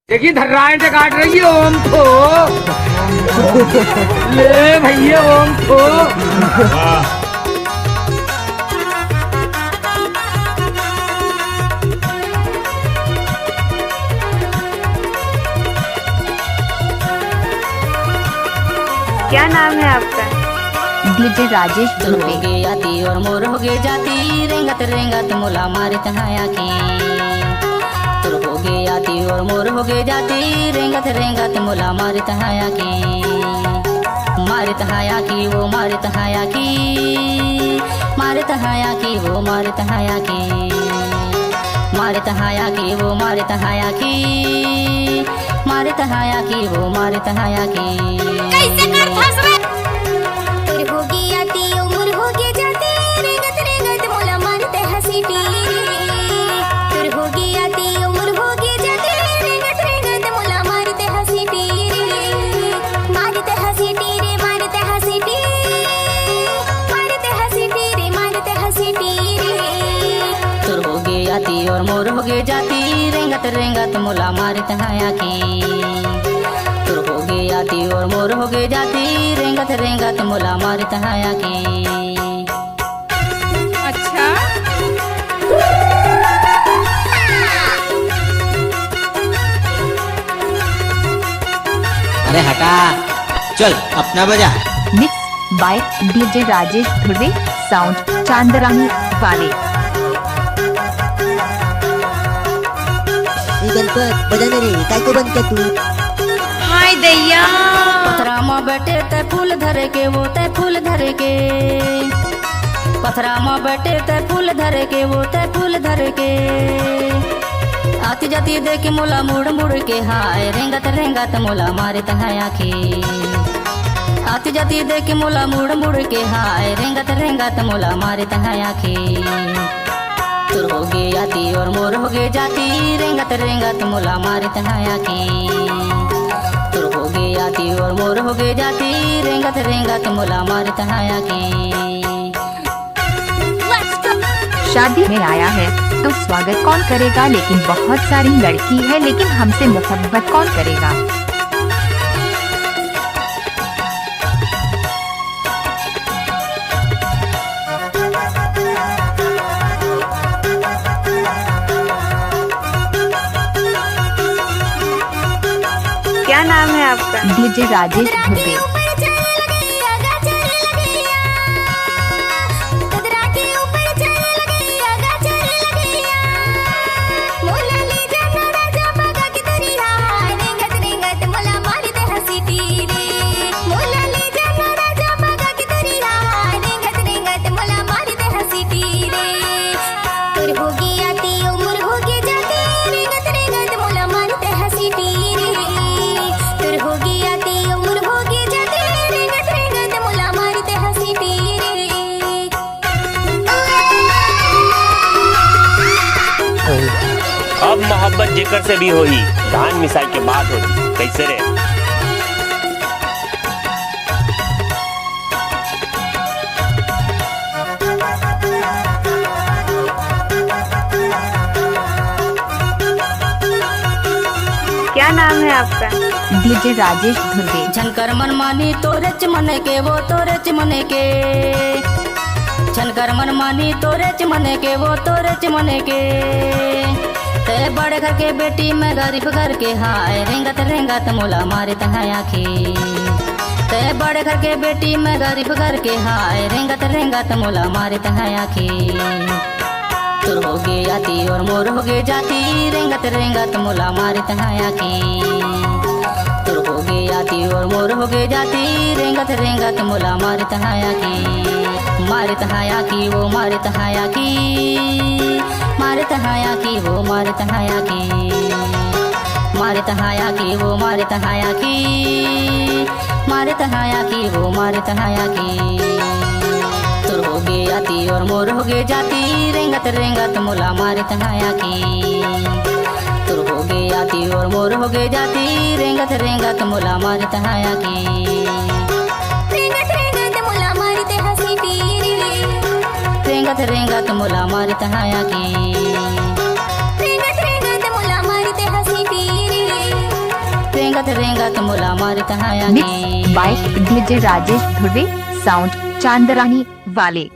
देखिए धर्राएं से काट रही है ओम को। ले भैया ओम को। क्या नाम है आपका? डीजे राजेश तुर हो गे आती और मोर हो गे जाती, रेंगत रेंगत मुला मारित हाया की। तुर हो गे आती और मोर हो गे जाती, रेंगत रेंगत मुला मारित हाया की। मारित हाया की वो मारित हाया की, मारित हाया की वो मारित हाया की। मारित हाया की वो मारित हाया की, मारित हाया की वो मारित हाया की। कैसे कर फंस रे? तुर होगी आती उम्र होगी जाती, रेंगत रेंगत मोला मारते हंसी टीरे। तुर होगी आती उम्र होगी जाती, रेंगत रेंगत मोला मारते हंसी टीरे। मारते हंसी टीरे, मारते हंसी टीरे, मारते हंसी टीरे, मारते हंसी टीरे। तुर हो गे आती और मोर हो गे जाती, रेंगत रेंगत मुला मारित हाया की। तुर हो गे आती और मोर हो गे जाती, रेंगत रेंगत मुला मारित हाया की। अच्छा अरे हटा, चल अपना बजा। Mix by DJ Rajesh Dhurve, sound Chandrani वाले। गणपत बजा ना रे, काय को बंद कर तू? हाय दैया। पथरा में बैठे ते फूल धरे के, वो ते फूल धरे के। पथरा में बैठे ते फूल धरे के, वो ते फूल धरे के। आती जाती देख मुला मुड़ मुड़ के, हाय रेंगत रेंगत मुला मारित हाया की। आती जाती देख मुला मुड़ मुड़ के, हाय रेंगत रेंगत मुला मारित हाया की। तुर हो गे आती और मोर हो गे जाती, रेंगत रेंगत मुला मारित हाया की। तुर हो गे आती और मोर हो गे जाती, रेंगत रेंगत मुला मारित हाया की। शादी में आया है तो स्वागत कौन करेगा, लेकिन बहुत सारी लड़की है, लेकिन हमसे मोहब्बत कौन करेगा। क्या नाम है आपका? डीजे राजेश धुर्वे। अब मोहब्बत जेकर से भी होई, धान मिसाई के बाद होई। कैसे रे? क्या नाम है आपका? डीजे राजेश धुर्वे। झनकर मन मानी तोरे चमने के, वो तोरे चमने के। झनकर मन मानी तोरे चमने के, वो तोरे चमने के। ते बड़े घर के बेटी में गरीब घर के, हाय रेंगत रेंगत मुला मारित हाया की। ते बड़े घर के बेटी में गरीब घर के, हाय रेंगत रेंगत मुला मारित हाया की। तुर हो गे आती और मोर हो गे जाती, रेंगत रेंगत मुला मारित हाया की। तुर हो गे आती और मोर हो गे जाती, रेंगत रेंगत मुला मारित हाया की। मारित हाया की वो मारित हाया की, मारित हाया की वो मारित हाया की। मारित हाया की वो मारित हाया की, मारित हाया की वो मारित हाया की। तुर हो गे आती और मोर हो गे जाती, रेंगत रेंगत मुला मारित हाया की। तुर हो गे आती और मोर हो गे जाती, रेंगत रेंगत मुला मारित हाया की। रेंगत रेंगत मोला मारते हंसी टीरे। रेंगत रेंगत मुला मारित हाया की। रेंगत रेंगत मोला मारते हंसी टीरे। रेंगत रेंगत मोला मारत है मिक्स आखी। By DJ Rajesh Dhurve, sound Chandrani वाले।